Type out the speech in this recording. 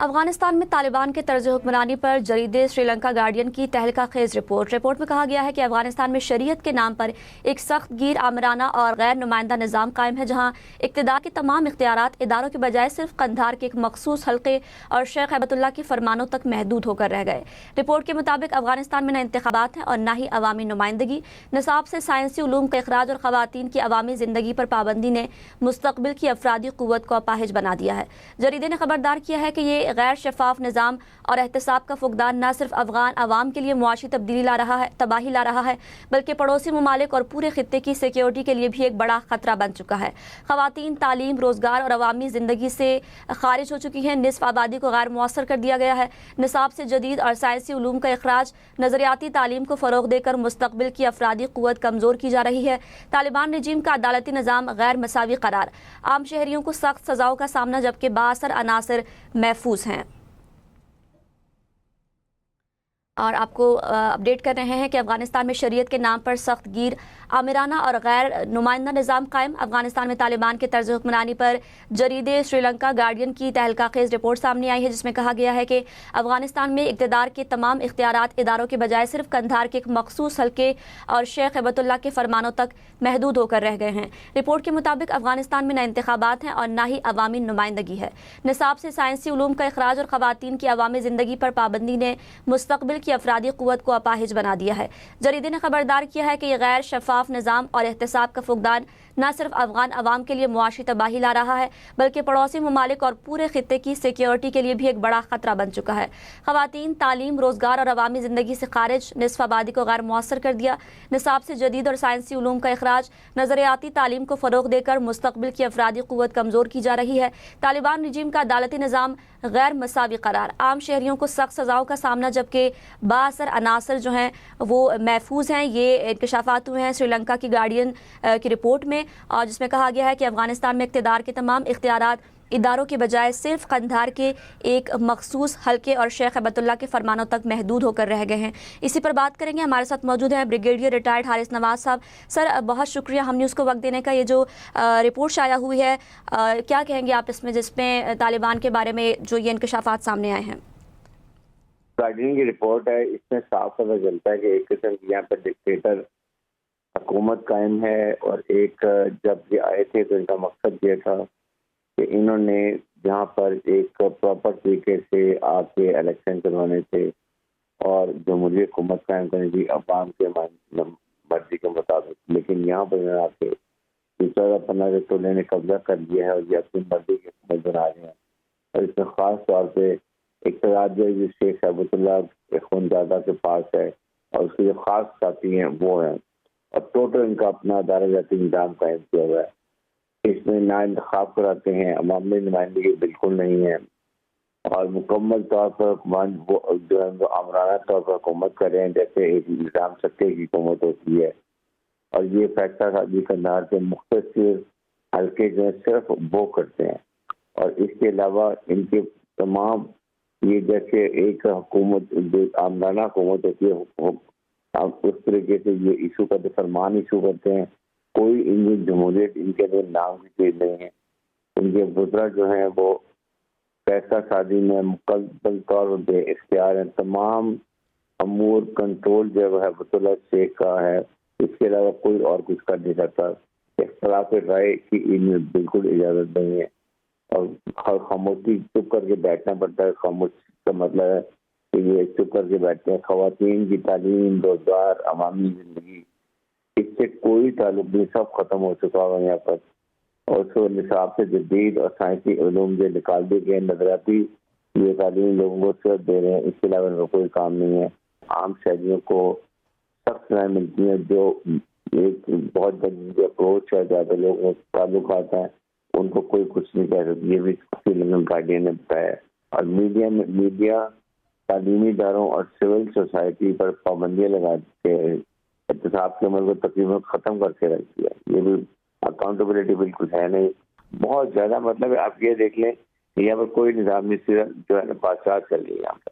افغانستان میں طالبان کے طرز حکمرانی پر جریدے سری لنکا گارڈین کی تہلکہ خیز رپورٹ میں کہا گیا ہے کہ افغانستان میں شریعت کے نام پر ایک سخت گیر آمرانہ اور غیر نمائندہ نظام قائم ہے، جہاں اقتدار کے تمام اختیارات اداروں کے بجائے صرف قندھار کے ایک مخصوص حلقے اور شیخ ہیبت اللہ کے فرمانوں تک محدود ہو کر رہ گئے۔ رپورٹ کے مطابق افغانستان میں نہ انتخابات ہیں اور نہ ہی عوامی نمائندگی، نصاب سے سائنسی علوم کا اخراج اور خواتین کی عوامی زندگی پر پابندی نے مستقبل کی افرادی قوت کو اپاہج بنا دیا ہے۔ جریدے نے خبردار کیا ہے کہ یہ غیر شفاف نظام اور احتساب کا فقدان نہ صرف افغان عوام کے لیے معاشی تباہی لا رہا ہے بلکہ پڑوسی ممالک اور پورے خطے کی سیکیورٹی کے لیے بھی ایک بڑا خطرہ بن چکا ہے۔ خواتین تعلیم، روزگار اور عوامی زندگی سے خارج ہو چکی ہیں، نصف آبادی کو غیر مؤثر کر دیا گیا ہے۔ نصاب سے جدید اور سائنسی علوم کا اخراج، نظریاتی تعلیم کو فروغ دے کر مستقبل کی افرادی قوت کمزور کی جا رہی ہے۔ طالبان رجیم کا عدالتی نظام غیر مساوی قرار، عام شہریوں کو سخت سزاؤں کا سامنا جبکہ بااثر عناصر محفوظ ہیں۔ اور آپ کو اپڈیٹ کر رہے ہیں کہ افغانستان میں شریعت کے نام پر سخت گیر آمرانہ اور غیر نمائندہ نظام قائم۔ افغانستان میں طالبان کے طرز حکمرانی پر جریدے سری لنکا گارڈین کی تہلکہ خیز رپورٹ سامنے آئی ہے، جس میں کہا گیا ہے کہ افغانستان میں اقتدار کے تمام اختیارات اداروں کے بجائے صرف قندھار کے ایک مخصوص حلقے اور شیخ ہیبت اللہ کے فرمانوں تک محدود ہو کر رہ گئے ہیں۔ رپورٹ کے مطابق افغانستان میں نہ انتخابات ہیں اور نہ ہی عوامی نمائندگی ہے۔ نصاب سے سائنسی علوم کا اخراج اور خواتین کی عوامی زندگی پر پابندی نے مستقبل کی افرادی قوت کو اپاہج بنا دیا ہے۔ جریدے نے خبردار کیا ہے کہ یہ غیر شفاف نظام اور احتساب کا فقدان نہ صرف افغان عوام کے لیے معاشی تباہی لا رہا ہے بلکہ پڑوسی ممالک اور پورے خطے کی سیکیورٹی کے لیے بھی ایک بڑا خطرہ بن چکا ہے۔ خواتین تعلیم، روزگار اور عوامی زندگی سے خارج، نصف آبادی کو غیر مؤثر کر دیا۔ نصاب سے جدید اور سائنسی علوم کا اخراج، نظریاتی تعلیم کو فروغ دے کر مستقبل کی افرادی قوت کمزور کی جا رہی ہے۔ طالبان رجیم کا عدالتی نظام غیر مساوی قرار، عام شہریوں کو سخت سزاؤں کا سامنا جبکہ بااثر عناصر جو ہیں وہ محفوظ ہیں۔ یہ انکشافات ہوئے ہیں سری لنکا کی گارڈین کی رپورٹ میں، اور جس میں کہا گیا ہے کہ افغانستان میں اقتدار کے تمام اختیارات اداروں کے بجائے صرف قندھار کے ایک مخصوص حلقے اور شیخ ہیبت اللہ کے فرمانوں تک محدود ہو کر رہ گئے ہیں۔ اسی پر بات کریں گے، ہمارے ساتھ موجود ہیں بریگیڈیئر ریٹائرڈ حارث نواز صاحب۔ سر، بہت شکریہ ہم نیوز کو وقت دینے کا۔ یہ جو رپورٹ شائع ہوئی ہے، کیا کہیں گے آپ اس میں، جس میں طالبان کے بارے میں جو یہ انکشافات سامنے آئے ہیں؟ گارڈین کی رپورٹ ہے، اس میں صاف پتہ چلتا ہے کہ ایک قسم کی یہاں پر ڈکٹیٹر حکومت قائم ہے، اور ایک جب یہ آئے تھے تو ان کا مقصد یہ تھا کہ انہوں نے جہاں پر ایک پراپر طریقے سے آ کے الیکشن کروانے تھے اور جمہوری حکومت قائم کرنے کی عوام کے مرضی کے مطابق، لیکن یہاں پر آ کے 14-15 ٹولے نے قبضہ کر لیا ہے اور یہ اپنی مرضی کی حکومت بنا رہے ہیں۔ اور اس میں خاص طور پہ اقتدار جو شیخ ہیبت اللہ خونزادہ کے پاس ہے اور اس کے جو خاص ساتھی ہیں وہ ہیں، اور ٹوٹل ان کا اپنا ادارہ جاتی نظام قائم کیا ہوا ہے۔ اس میں نہ انتخاب کراتے ہیں، عوامی نمائندگی بالکل نہیں ہے، اور مکمل طور پر جو ہے وہ آمرانہ طور پر حکومت کر رہے ہیں، جیسے ایک نظام سکے کی حکومت ہوتی ہے۔ اور یہ فیصلہ سازی قندھار کے مختصر حلقے جو ہیں صرف وہ کرتے ہیں، اور اس کے علاوہ ان کے تمام یہ جیسے ایک حکومت آمرانہ حکومت ہوتی ہے، اس طریقے سے یہ ایشو کرتے، فرمان ایشو کرتے ہیں۔ کوئی ان کی جمہوریت ان کے اندر نام کی چیز نہیں ہے۔ ان کے وزراء جو ہیں وہ فیصلہ سازی میں مکمل طور پر بے اختیار ہیں۔ تمام امور کنٹرول جو ہے ہیبت اللہ شیخ کا ہے، اس کے علاوہ کوئی اور کچھ کر نہیں سکتا۔ اختلاف رائے کی ان میں بالکل اجازت نہیں ہے، اور خاموشی چپ کر کے بیٹھنا پڑتا ہے۔ خاموشی کا مطلب ہے کہ یہ چپ کر کے بیٹھتے ہیں۔ خواتین کی تعلیم، روزگار، عوامی زندگی، اس سے کوئی تعلق نہیں، سب ختم ہو چکا ہوا یہاں پر۔ اور اس کو نصاب سے جدید اور سائنسی علوم جو نکال دیے گئے، نظریاتی یہ تعلیم لوگوں کو صرف دے رہے ہیں، اس کے علاوہ ان کا کوئی کام نہیں ہے۔ عام شہریوں کو سخت سزائیں ملتی ہیں، جو ایک بہت بڑی اپروچ ہے، زیادہ لوگوں کو تعلقات ہیں، ان کو کوئی کچھ نہیں کہہ سکتی۔ یہ بھی سری لنکن گارڈین نے بتایا۔ اور میڈیا تعلیمی اداروں اور سول سوسائٹی پر پابندیاں لگا کے احتساب کے عمل کو تقریباً ختم کر کے رکھ دیا۔ یہ بھی اکاؤنٹیبلٹی بالکل ہے نہیں، بہت زیادہ۔ مطلب ہے آپ یہ دیکھ لیں کہ یہاں پر کوئی نظام نہیں، صرف جو ہے نا بادشاہ چل رہی ہے یہاں پر۔